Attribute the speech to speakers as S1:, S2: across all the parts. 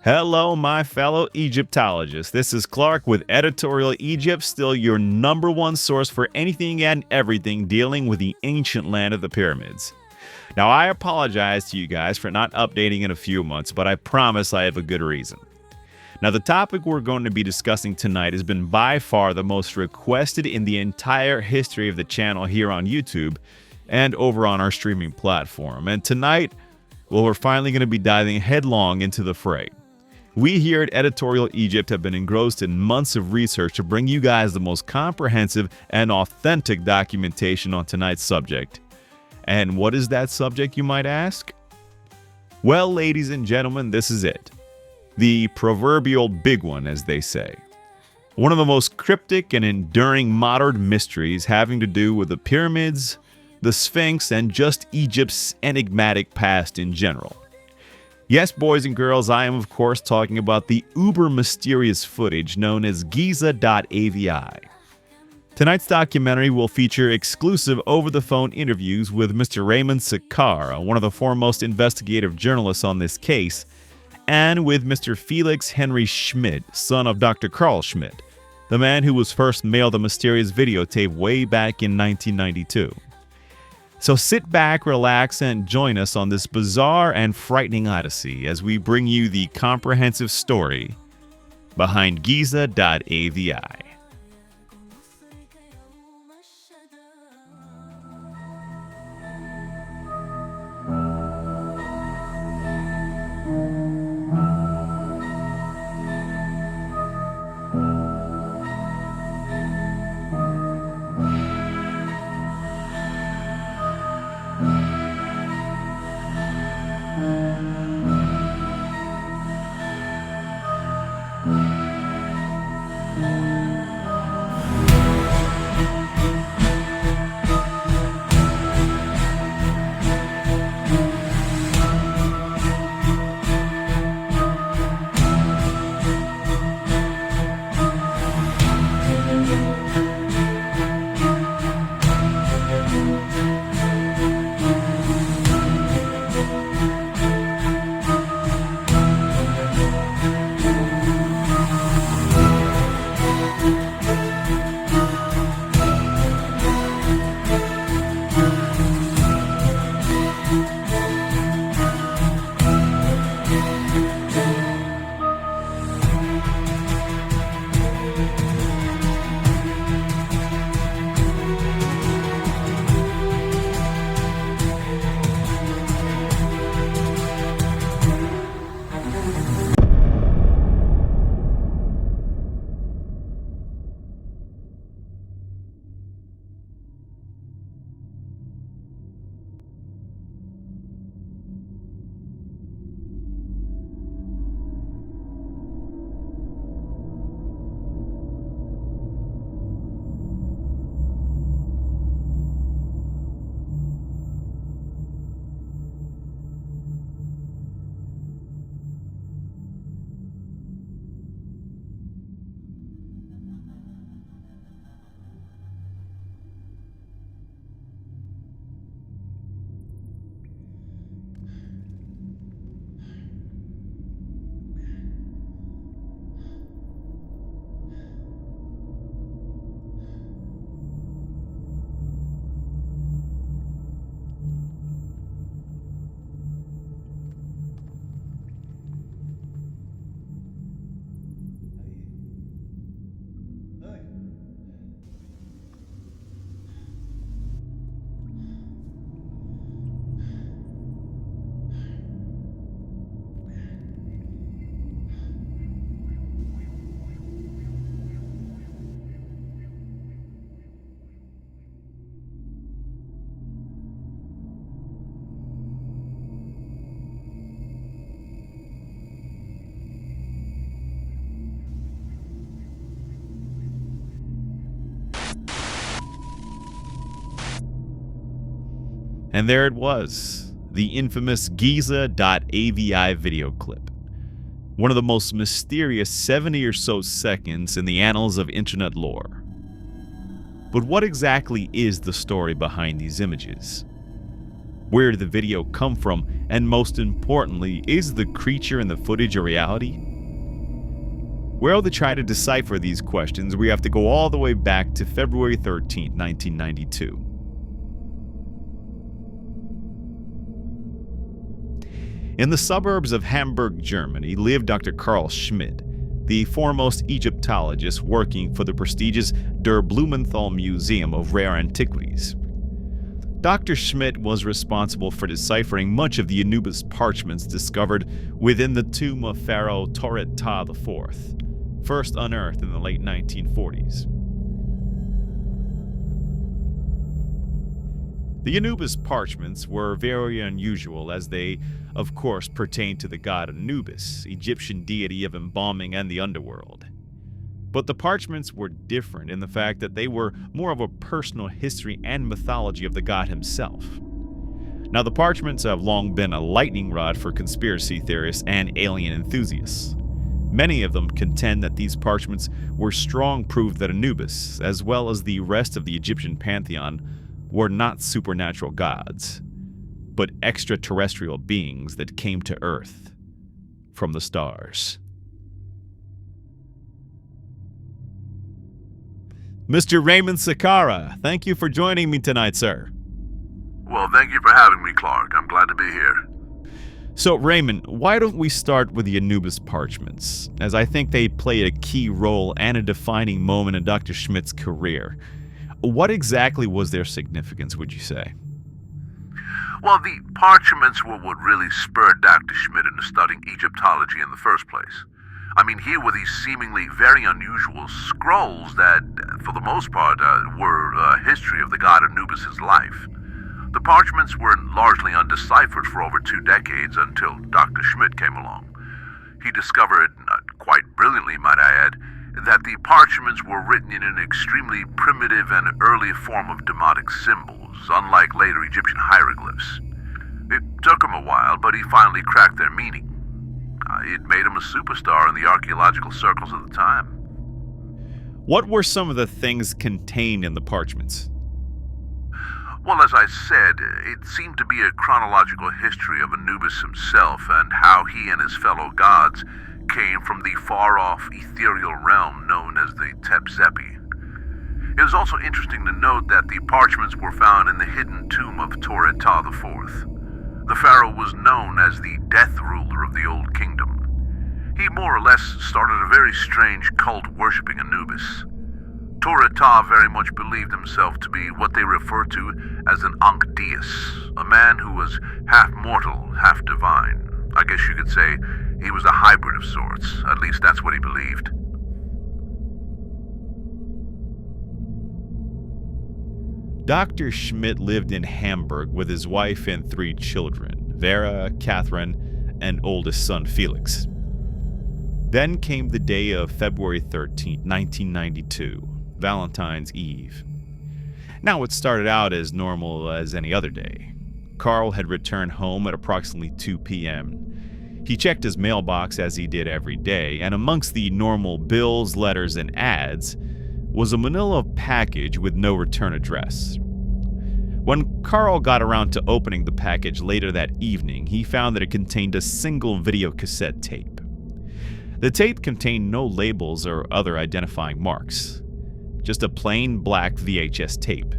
S1: Hello, my fellow Egyptologists. This is Clark with Editorial Egypt, still your number one source for anything and everything dealing with the ancient land of the pyramids. Now, I apologize to you guys for not updating in a few months, but I promise I have a good reason. Now, the topic we're going to be discussing tonight has been by far the most requested in the entire history of the channel here on YouTube and over on our streaming platform. And tonight, well, we're finally going to be diving headlong into the fray. We here at Editorial Egypt have been engrossed in months of research to bring you guys the most comprehensive and authentic documentation on tonight's subject. And what is that subject, you might ask? Well, ladies and gentlemen, this is it. The proverbial big one, as they say. One of the most cryptic and enduring modern mysteries having to do with the pyramids, the Sphinx, and just Egypt's enigmatic past in general. Yes, boys and girls, I am of course talking about the uber-mysterious footage known as Giza.avi. Tonight's documentary will feature exclusive over-the-phone interviews with Mr. Raymond Sakar, one of the foremost investigative journalists on this case, and with Mr. Felix Henry Schmidt, son of Dr. Carl Schmidt, the man who was first mailed the mysterious videotape way back in 1992. So sit back, relax, and join us on this bizarre and frightening odyssey as we bring you the comprehensive story behind Giza.avi. And there it was, the infamous Giza.avi video clip. One of the most mysterious 70 or so seconds in the annals of internet lore. But what exactly is the story behind these images? Where did the video come from? And most importantly, is the creature in the footage a reality? Well, to try to decipher these questions, we have to go all the way back to February 13, 1992. In the suburbs of Hamburg, Germany, lived Dr. Carl Schmidt, the foremost Egyptologist working for the prestigious Der Blumenthal Museum of Rare Antiquities. Dr. Schmidt was responsible for deciphering much of the Anubis parchments discovered within the tomb of Pharaoh Tore-Ta IV, first unearthed in the late 1940s. The Anubis parchments were very unusual as they, of course, pertained to the god Anubis, Egyptian deity of embalming and the underworld. But the parchments were different in the fact that they were more of a personal history and mythology of the god himself. Now, the parchments have long been a lightning rod for conspiracy theorists and alien enthusiasts. Many of them contend that these parchments were strong proof that Anubis, as well as the rest of the Egyptian pantheon, were not supernatural gods, but extraterrestrial beings that came to Earth from the stars. Mr. Raymond Sakara, thank you for joining me tonight, sir.
S2: Well, thank you for having me, Clark. I'm glad to be here.
S1: So, Raymond, why don't we start with the Anubis parchments, as I think they played a key role and a defining moment in Dr. Schmidt's career. What exactly was their significance, would you say?
S2: Well, the parchments were what really spurred Dr. Schmidt into studying Egyptology in the first place. I mean, here were these seemingly very unusual scrolls that, for the most part, were a history of the god Anubis' life. The parchments were largely undeciphered for over 2 decades until Dr. Schmidt came along. He discovered, quite brilliantly might I add, that the parchments were written in an extremely primitive and early form of demotic symbols, unlike later Egyptian hieroglyphs. It took him a while, but he finally cracked their meaning. It made him a superstar in the archaeological circles of the time.
S1: What were some of the things contained in the parchments?
S2: Well, as I said, it seemed to be a chronological history of Anubis himself and how he and his fellow gods came from the far-off ethereal realm known as the Tep-Zepi. It is also interesting to note that the parchments were found in the hidden tomb of Tore-Ta IV. The pharaoh was known as the death ruler of the Old Kingdom. He more or less started a very strange cult worshipping Anubis. Tore-Ta very much believed himself to be what they refer to as an Ankh-Deus, a man who was half mortal, half divine. I guess you could say he was a hybrid of sorts. At least that's what he believed.
S1: Dr. Schmidt lived in Hamburg with his wife and 3 children, Vera, Catherine, and oldest son Felix. Then came the day of February 13, 1992, Valentine's Eve. Now, it started out as normal as any other day. Carl had returned home at approximately 2 p.m. He checked his mailbox as he did every day, and amongst the normal bills, letters, and ads was a manila package with no return address. When Carl got around to opening the package later that evening, he found that it contained a single video cassette tape. The tape contained no labels or other identifying marks, just a plain black VHS tape.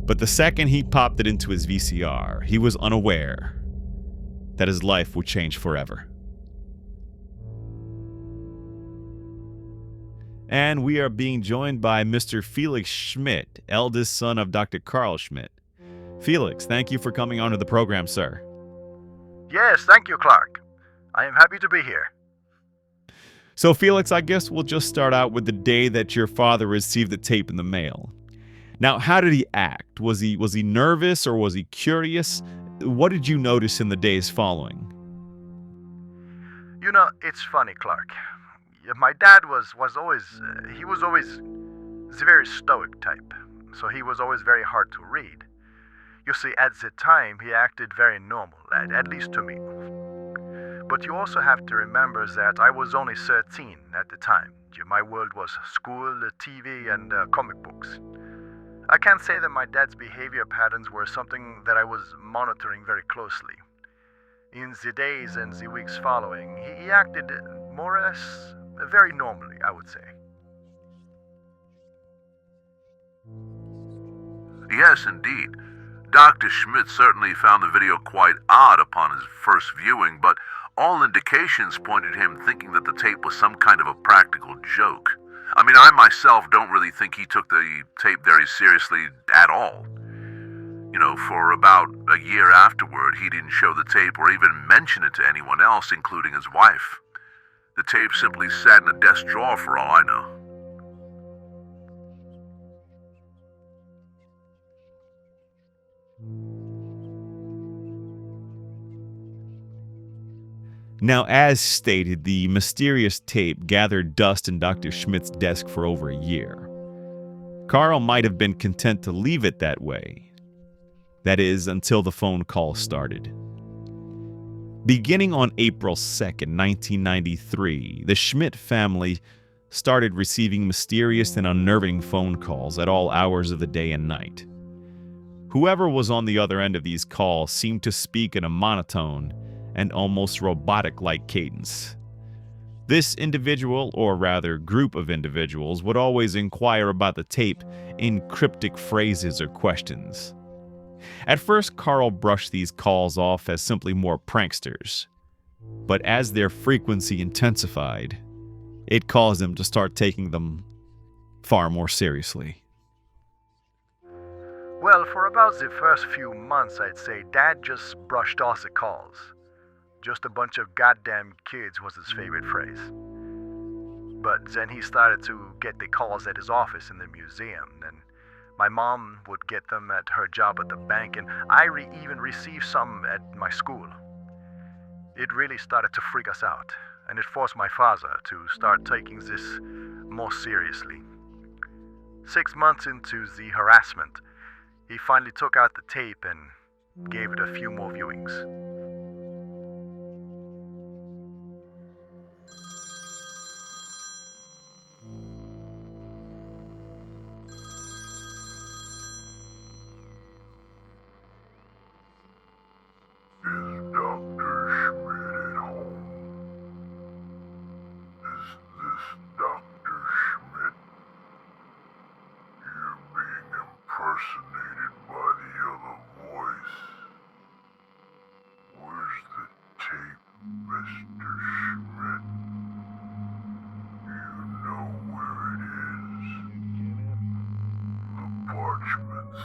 S1: But the second he popped it into his VCR, he was unaware that his life would change forever. And we are being joined by Mr. Felix Schmidt, eldest son of Dr. Carl Schmidt. Felix, thank you for coming onto the program, sir.
S3: Yes, thank you, Clark. I am happy to be here.
S1: So, Felix, I guess we'll just start out with the day that your father received the tape in the mail. Now, how did he act? Was he nervous or was he curious? What did you notice in the days following?
S3: You know, it's funny, Clark. My dad was always the very stoic type, so he was always very hard to read. You see, at the time, he acted very normal, at least to me. But you also have to remember that I was only 13 at the time. My world was school, TV, and comic books. I can't say that my dad's behavior patterns were something that I was monitoring very closely. In the days and the weeks following, he acted more or less very normally, I would say.
S2: Yes, indeed. Dr. Schmidt certainly found the video quite odd upon his first viewing, but all indications pointed him thinking that the tape was some kind of a practical joke. I mean, I myself don't really think he took the tape very seriously at all. You know, for about a year afterward, he didn't show the tape or even mention it to anyone else, including his wife. The tape simply sat in a desk drawer for all I know.
S1: Now, as stated, the mysterious tape gathered dust in Dr. Schmidt's desk for over a year. Carl might have been content to leave it that way. That is, until the phone call started. Beginning on April 2nd, 1993, the Schmidt family started receiving mysterious and unnerving phone calls at all hours of the day and night. Whoever was on the other end of these calls seemed to speak in a monotone and almost robotic-like cadence. This individual, or rather group of individuals, would always inquire about the tape in cryptic phrases or questions. At first, Carl brushed these calls off as simply more pranksters, but as their frequency intensified, it caused him to start taking them far more seriously.
S3: Well, for about the first few months, I'd say Dad just brushed off the calls. Just a bunch of goddamn kids was his favorite phrase. But then he started to get the calls at his office in the museum, and my mom would get them at her job at the bank, and I even received some at my school. It really started to freak us out, and it forced my father to start taking this more seriously. 6 months into the harassment, he finally took out the tape and gave it a few more viewings.
S2: Impersonated by the other voice. Where's the tape, Mr. Schmidt? You know where it is. The parchments.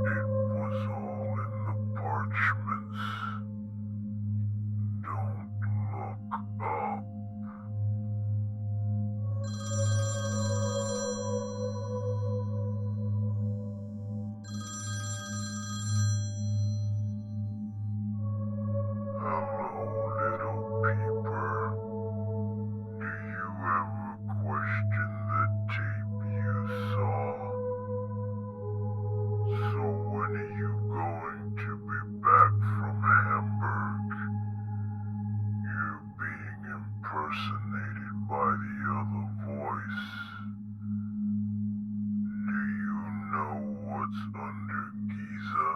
S2: It was all in the parchments. Don't look up. Impersonated by the other voice. Do you know what's under Giza?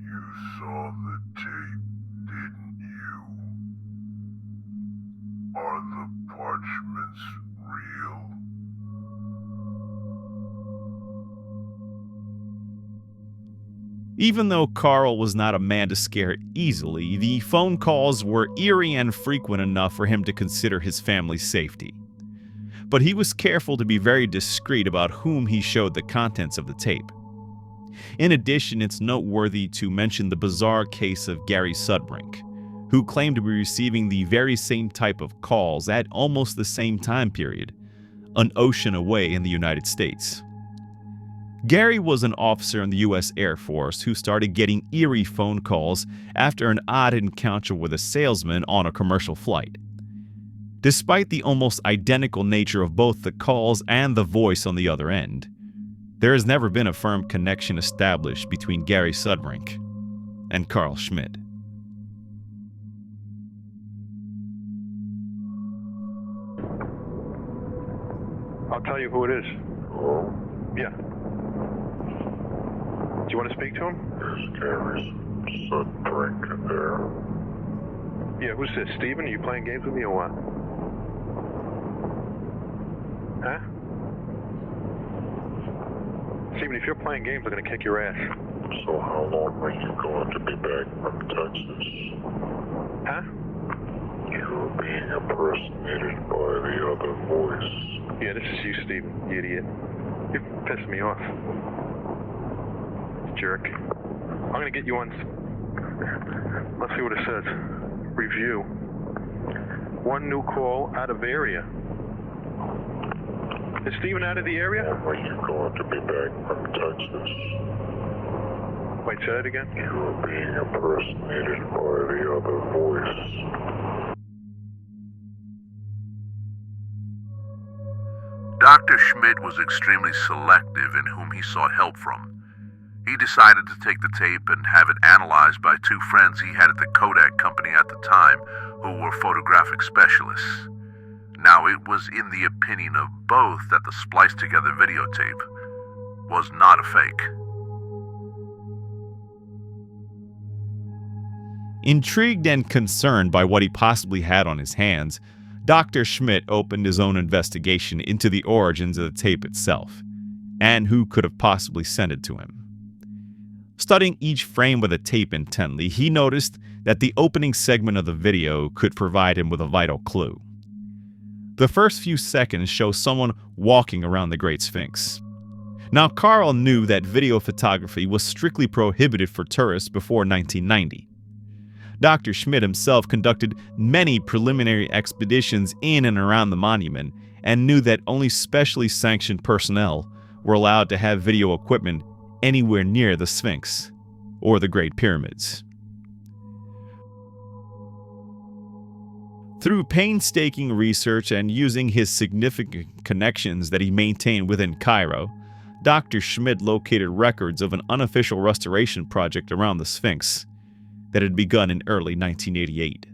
S2: You saw the tape, didn't you? Are the parchments real?
S1: Even though Carl was not a man to scare easily, the phone calls were eerie and frequent enough for him to consider his family's safety. But he was careful to be very discreet about whom he showed the contents of the tape. In addition, it's noteworthy to mention the bizarre case of Gary Sudbrink, who claimed to be receiving the very same type of calls at almost the same time period, an ocean away in the United States. Gary was an officer in the U.S. Air Force who started getting eerie phone calls after an odd encounter with a salesman on a commercial flight. Despite the almost identical nature of both the calls and the voice on the other end, there has never been a firm connection established between Gary Sudbrink and Carl Schmidt.
S4: I'll tell you who it is. Hello?
S5: Yeah. Do you want to speak to him?
S4: There's Gary's sudden drink in there.
S5: Yeah, who's this? Steven? Are you playing games with me or what? Huh? Steven, if you're playing games, I'm gonna kick your ass.
S4: So how long are you going to be back from Texas?
S5: Huh?
S4: You're being impersonated by the other voice.
S5: Yeah, this is you, Steven, you idiot. You're pissing me off. Jerk. I'm gonna get you on... Let's see what it says. Review. One new call out of area. Is Steven out of the area?
S4: When are you going to be back from Texas?
S5: Wait, say that again?
S4: You're being impersonated by the other voice.
S2: Dr. Schmidt was extremely selective in whom he sought help from. He decided to take the tape and have it analyzed by two friends he had at the Kodak company at the time, who were photographic specialists. Now, it was in the opinion of both that the spliced-together videotape was not a fake.
S1: Intrigued and concerned by what he possibly had on his hands, Dr. Schmidt opened his own investigation into the origins of the tape itself, and who could have possibly sent it to him. Studying each frame of the tape intently, he noticed that the opening segment of the video could provide him with a vital clue. The first few seconds show someone walking around the Great Sphinx. Now, Carl knew that video photography was strictly prohibited for tourists before 1990. Dr. Schmidt himself conducted many preliminary expeditions in and around the monument and knew that only specially sanctioned personnel were allowed to have video equipment anywhere near the Sphinx or the Great Pyramids. Through painstaking research and using his significant connections that he maintained within Cairo, Dr. Schmidt located records of an unofficial restoration project around the Sphinx that had begun in early 1988.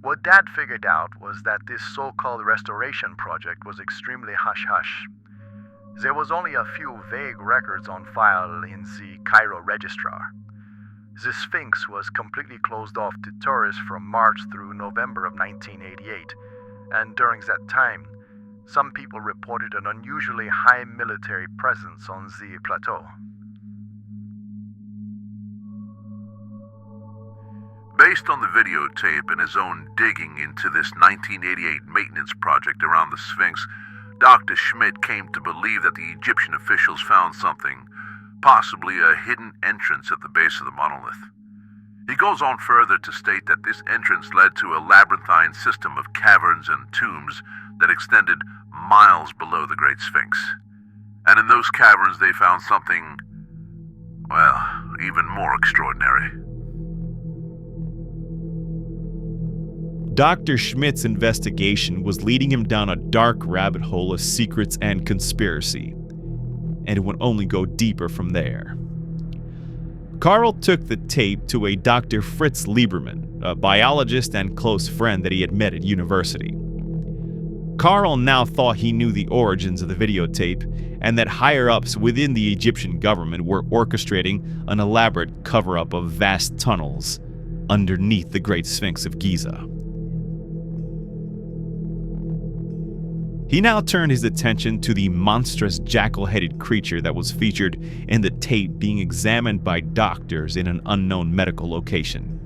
S3: What Dad figured out was that this so-called restoration project was extremely hush-hush. There was only a few vague records on file in the Cairo registrar. The Sphinx was completely closed off to tourists from March through November of 1988, and during that time, some people reported an unusually high military presence on the plateau.
S2: Based on the videotape and his own digging into this 1988 maintenance project around the Sphinx, Dr. Schmidt came to believe that the Egyptian officials found something, possibly a hidden entrance at the base of the monolith. He goes on further to state that this entrance led to a labyrinthine system of caverns and tombs that extended miles below the Great Sphinx. And in those caverns they found something, well, even more extraordinary.
S1: Dr. Schmidt's investigation was leading him down a dark rabbit hole of secrets and conspiracy, and it would only go deeper from there. Carl took the tape to a Dr. Fritz Lieberman, a biologist and close friend that he had met at university. Carl now thought he knew the origins of the videotape and that higher-ups within the Egyptian government were orchestrating an elaborate cover-up of vast tunnels underneath the Great Sphinx of Giza. He now turned his attention to the monstrous jackal-headed creature that was featured in the tape being examined by doctors in an unknown medical location.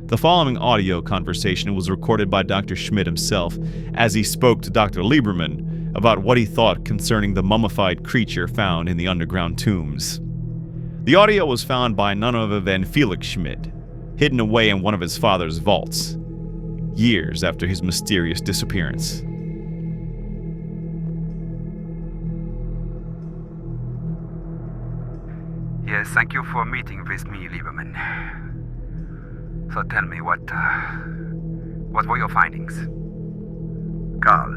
S1: The following audio conversation was recorded by Dr. Schmidt himself as he spoke to Dr. Lieberman about what he thought concerning the mummified creature found in the underground tombs. The audio was found by none other than Felix Schmidt, hidden away in one of his father's vaults, years after his mysterious disappearance.
S6: Yes, thank you for meeting with me, Lieberman. So tell me, what were your findings?
S3: Carl,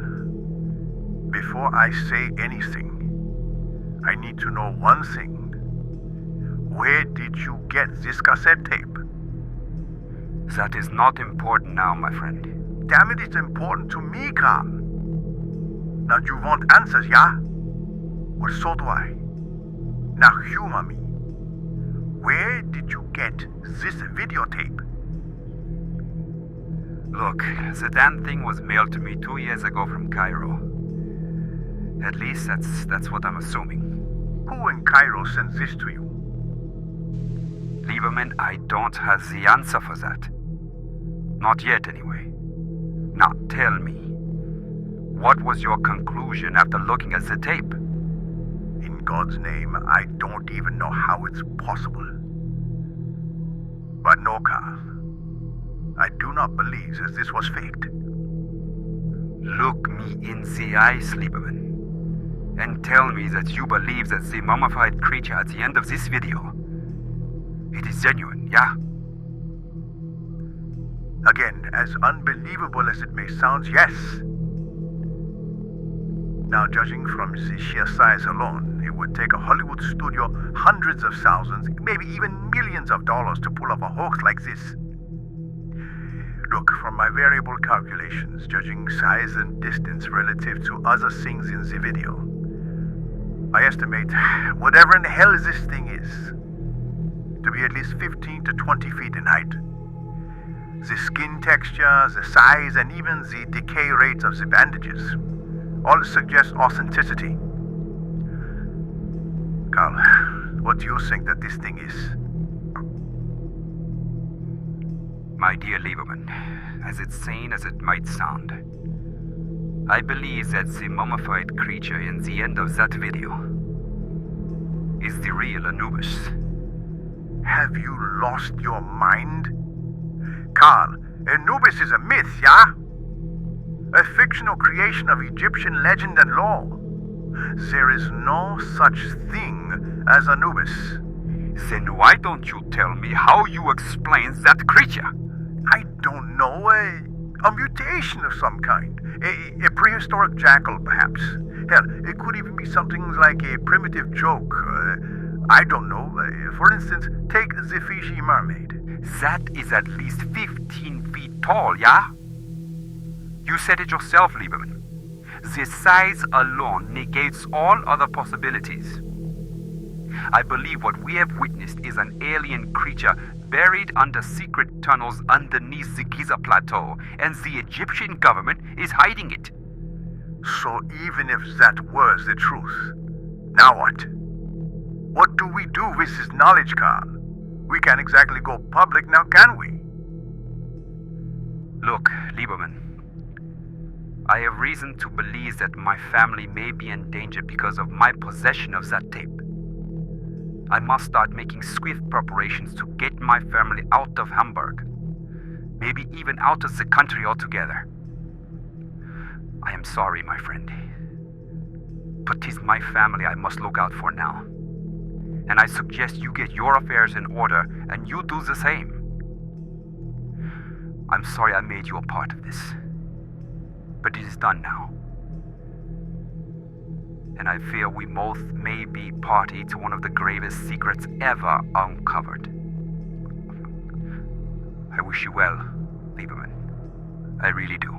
S3: before I say anything, I need to know one thing. Where did you get this cassette tape?
S6: That is not important now, my friend.
S3: Damn it, it's important to me, Carl. Now you want answers, yeah? Well, so do I. Now humor me. Where did you get this videotape?
S6: Look, the damn thing was mailed to me 2 years ago from Cairo. At least that's what I'm assuming.
S3: Who in Cairo sent this to you?
S6: Lieberman, I don't have the answer for that. Not yet, anyway. Now, tell me, what was your conclusion after looking at the tape?
S3: In God's name, I don't even know how it's possible. But no, Carl. I do not believe that this was faked.
S6: Look me in the eyes, Lieberman, and tell me that you believe that the mummified creature at the end of this video, it is genuine, yeah?
S3: Again, as unbelievable as it may sound, yes. Now, judging from the sheer size alone, it would take a Hollywood studio hundreds of thousands, maybe even millions of dollars to pull off a hoax like this. Look, from my variable calculations, judging size and distance relative to other things in the video, I estimate whatever in the hell this thing is to be at least 15 to 20 feet in height. The skin texture, the size, and even the decay rates of the bandages all suggest authenticity. Carl, what do you think that this thing is?
S6: My dear Lieberman, as insane as it might sound, I believe that the mummified creature in the end of that video is the real Anubis.
S3: Have you lost your mind? Carl, Anubis is a myth, yeah? A fictional creation of Egyptian legend and lore. There is no such thing as Anubis.
S6: Then why don't you tell me how you explain that creature?
S3: I don't know, a mutation of some kind. A prehistoric jackal, perhaps. Hell, it could even be something like a primitive joke. I don't know. For instance, take the Fiji mermaid.
S6: That is at least 15 feet tall, yeah? You said it yourself, Lieberman. The size alone negates all other possibilities. I believe what we have witnessed is an alien creature buried under secret tunnels underneath the Giza plateau, and the Egyptian government is hiding it.
S3: So even if that was the truth, now what? What do we do with this knowledge, Carl? We can't exactly go public now, can we?
S6: Look, Lieberman, I have reason to believe that my family may be in danger because of my possession of that tape. I must start making swift preparations to get my family out of Hamburg, maybe even out of the country altogether. I am sorry, my friend, but 'tis my family I must look out for now, and I suggest you get your affairs in order and you do the same. I'm sorry I made you a part of this, but it is done now. And I fear we both may be party to one of the gravest secrets ever uncovered. I wish you well, Lieberman. I really do.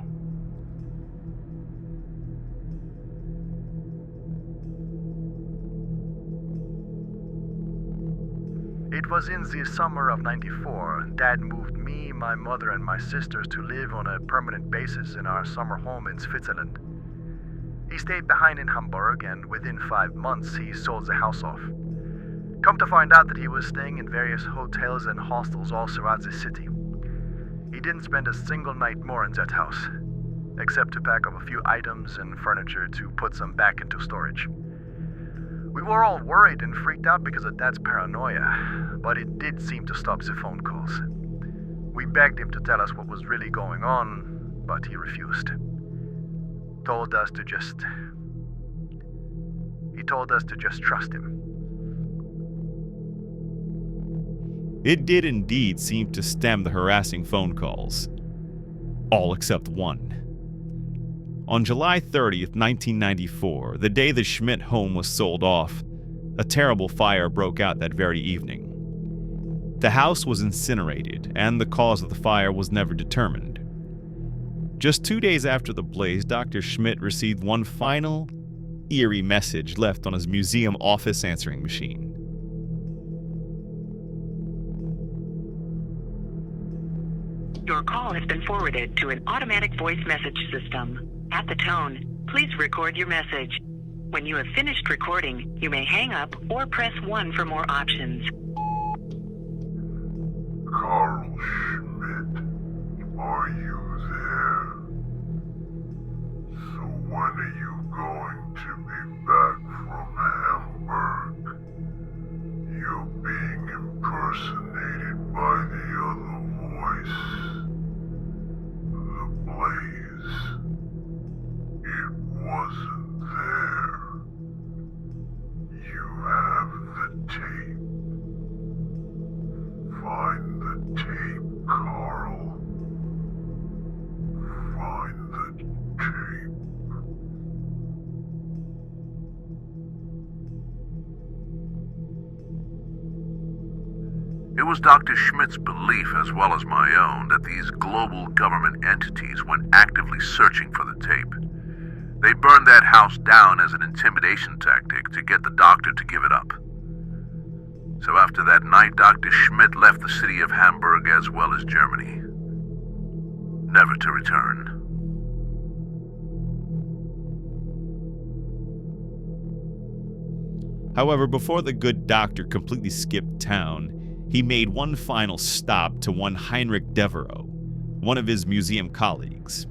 S3: It was in the summer of '94. Dad moved me, my mother, and my sisters to live on a permanent basis in our summer home in Switzerland. He stayed behind in Hamburg, and within 5 months, he sold the house off. Come to find out that he was staying in various hotels and hostels all throughout the city. He didn't spend a single night more in that house, except to pack up a few items and furniture to put some back into storage. We were all worried and freaked out because of Dad's paranoia, but it did seem to stop the phone calls. We begged him to tell us what was really going on, but he refused. He told us to just trust him.
S1: It did indeed seem to stem the harassing phone calls. All except one. On July 30th, 1994, the day the Schmidt home was sold off, a terrible fire broke out that very evening. The house was incinerated, and the cause of the fire was never determined. Just 2 days after the blaze, Dr. Schmidt received one final, eerie message left on his museum office answering machine.
S7: Your call has been forwarded to an automatic voice message system. At the tone, please record your message. When you have finished recording, you may hang up or press 1 for more options.
S4: Carl Schmidt, are you there? So when are you going to be back from Hamburg? You're being impersonated by the other voice. The blaze. It wasn't there. You have the tape. Find the tape, Carl. Find the tape.
S2: It was Dr. Schmidt's belief, as well as my own, that these global government entities went actively searching for the tape. They burned that house down as an intimidation tactic to get the doctor to give it up. So after that night, Dr. Schmidt left the city of Hamburg as well as Germany, never to return.
S1: However, before the good doctor completely skipped town, he made one final stop to one Heinrich Devereaux, one of his museum colleagues.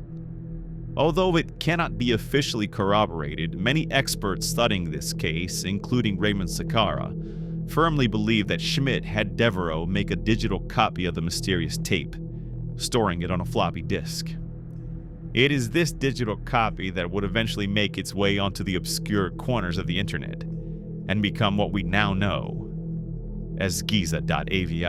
S1: Although it cannot be officially corroborated, many experts studying this case, including Raymond Sakara, firmly believe that Schmidt had Devereaux make a digital copy of the mysterious tape, storing it on a floppy disk. It is this digital copy that would eventually make its way onto the obscure corners of the internet and become what we now know as Giza.avi.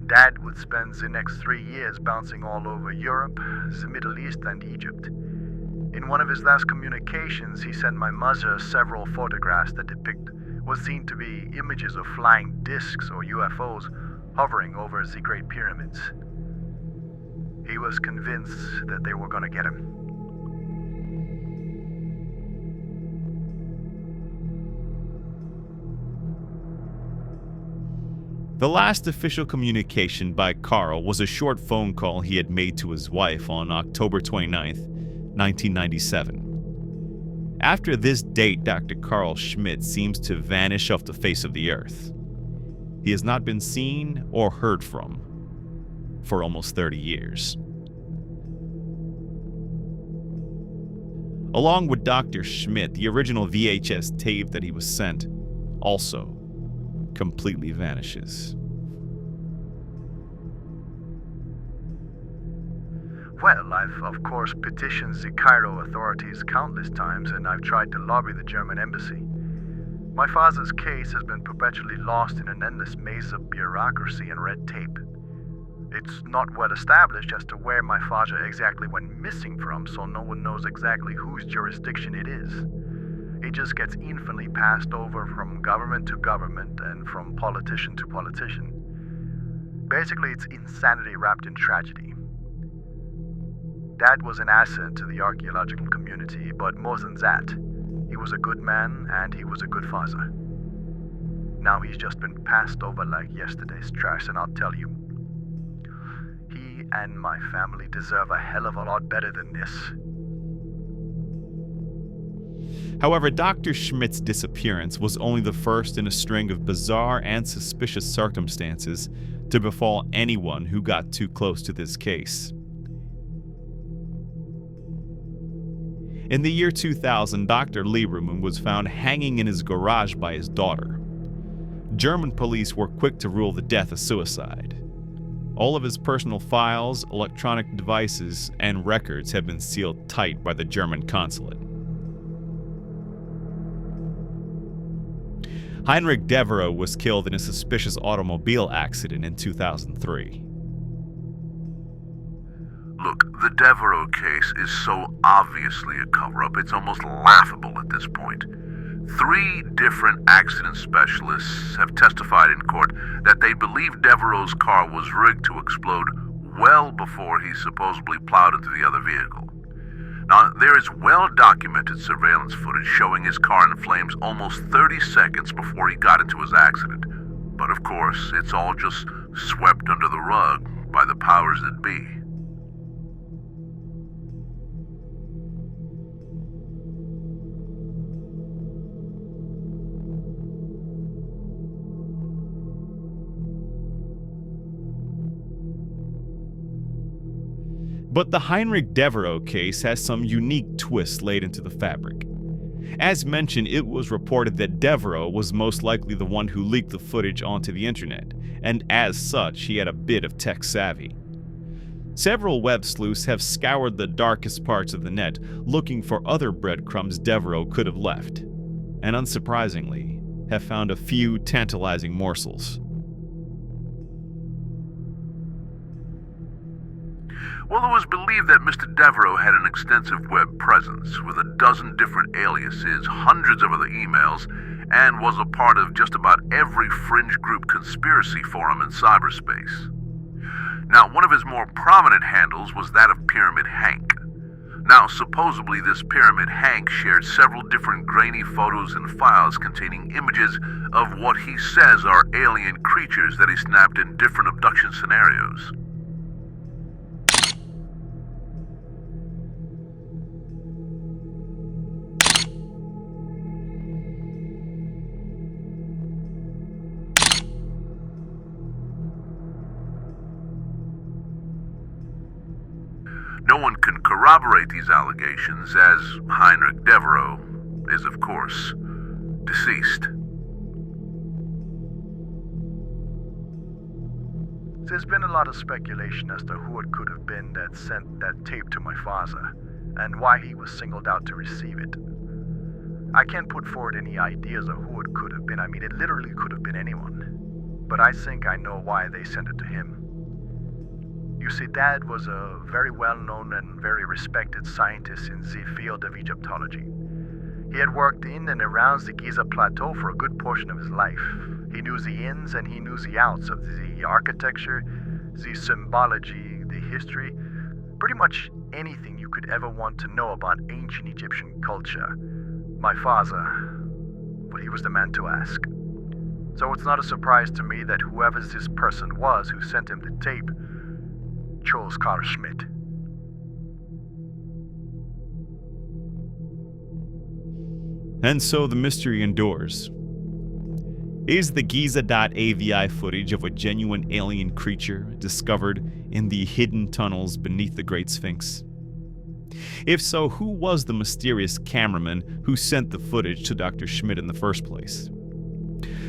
S3: Dad would spend the next 3 years bouncing all over Europe, the Middle East, and Egypt. In one of his last communications, he sent my mother several photographs that depict what seemed to be images of flying discs or UFOs hovering over the Great Pyramids. He was convinced that they were going to get him.
S1: The last official communication by Carl was a short phone call he had made to his wife on October 29th, 1997. After this date, Dr. Carl Schmidt seems to vanish off the face of the earth. He has not been seen or heard from for almost 30 years. Along with Dr. Schmidt, the original VHS tape that he was sent also completely vanishes.
S3: Well, I've of course petitioned the Cairo authorities countless times, and I've tried to lobby the German embassy. My father's case has been perpetually lost in an endless maze of bureaucracy and red tape. It's not well established as to where my father exactly went missing from, so no one knows exactly whose jurisdiction it is. It just gets infinitely passed over from government to government and from politician to politician. Basically, it's insanity wrapped in tragedy. Dad was an asset to the archaeological community, but more than that, he was a good man and he was a good father. Now he's just been passed over like yesterday's trash, and I'll tell you, he and my family deserve a hell of a lot better than this.
S1: However, Dr. Schmidt's disappearance was only the first in a string of bizarre and suspicious circumstances to befall anyone who got too close to this case. In the year 2000, Dr. Lieberman was found hanging in his garage by his daughter. German police were quick to rule the death a suicide. All of his personal files, electronic devices, and records have been sealed tight by the German consulate. Heinrich Devereaux was killed in a suspicious automobile accident in 2003.
S2: Look, the Devereaux case is so obviously a cover-up, it's almost laughable at this point. 3 different accident specialists have testified in court that they believe Devereaux's car was rigged to explode well before he supposedly plowed into the other vehicle. Now, there is well-documented surveillance footage showing his car in flames almost 30 seconds before he got into his accident. But of course, it's all just swept under the rug by the powers that be.
S1: But the Heinrich Devereaux case has some unique twists laid into the fabric. As mentioned, it was reported that Devereaux was most likely the one who leaked the footage onto the internet, and as such, he had a bit of tech savvy. Several web sleuths have scoured the darkest parts of the net looking for other breadcrumbs Devereaux could have left, and unsurprisingly, have found a few tantalizing morsels.
S2: Well, it was believed that Mr. Devereaux had an extensive web presence with a dozen different aliases, hundreds of other emails, and was a part of just about every fringe group conspiracy forum in cyberspace. Now, one of his more prominent handles was that of Pyramid Hank. Now, supposedly this Pyramid Hank shared several different grainy photos and files containing images of what he says are alien creatures that he snapped in different abduction scenarios. No one can corroborate these allegations, as Heinrich Devereaux is, of course, deceased.
S3: There's been a lot of speculation as to who it could have been that sent that tape to my father, and why he was singled out to receive it. I can't put forward any ideas of who it could have been. I mean, it literally could have been anyone. But I think I know why they sent it to him. You see, Dad was a very well-known and very respected scientist in the field of Egyptology. He had worked in and around the Giza Plateau for a good portion of his life. He knew the ins and he knew the outs of the architecture, the symbology, the history, pretty much anything you could ever want to know about ancient Egyptian culture. My father, well, he was the man to ask. So it's not a surprise to me that whoever this person was who sent him the tape chose Carl Schmidt.
S1: And so the mystery endures. Is the Giza.avi footage of a genuine alien creature discovered in the hidden tunnels beneath the Great Sphinx? If so, who was the mysterious cameraman who sent the footage to Dr. Schmidt in the first place?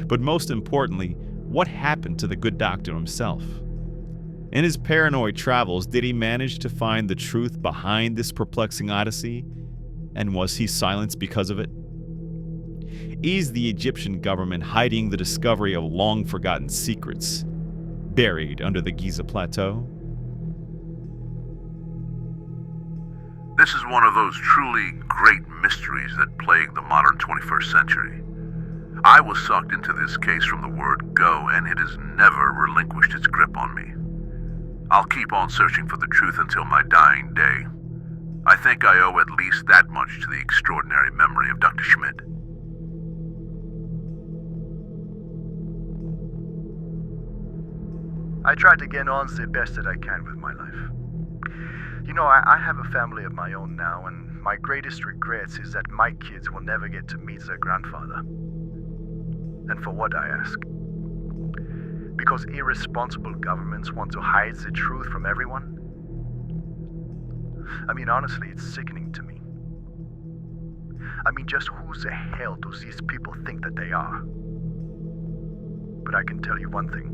S1: But most importantly, what happened to the good doctor himself? In his paranoid travels, did he manage to find the truth behind this perplexing odyssey? And was he silenced because of it? Is the Egyptian government hiding the discovery of long-forgotten secrets buried under the Giza Plateau?
S2: This is one of those truly great mysteries that plague the modern 21st century. I was sucked into this case from the word go, and it has never relinquished its grip on me. I'll keep on searching for the truth until my dying day. I think I owe at least that much to the extraordinary memory of Dr. Schmidt.
S3: I try to get on the best that I can with my life. You know, I have a family of my own now, and my greatest regrets is that my kids will never get to meet their grandfather. And for what, I ask? Because irresponsible governments want to hide the truth from everyone? I mean, honestly, it's sickening to me. I mean, just who the hell do these people think that they are? But I can tell you one thing.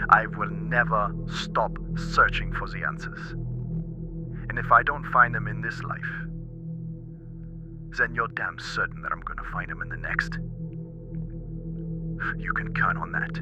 S3: I will never stop searching for the answers. And if I don't find them in this life, then you're damn certain that I'm going to find them in the next. You can count on that.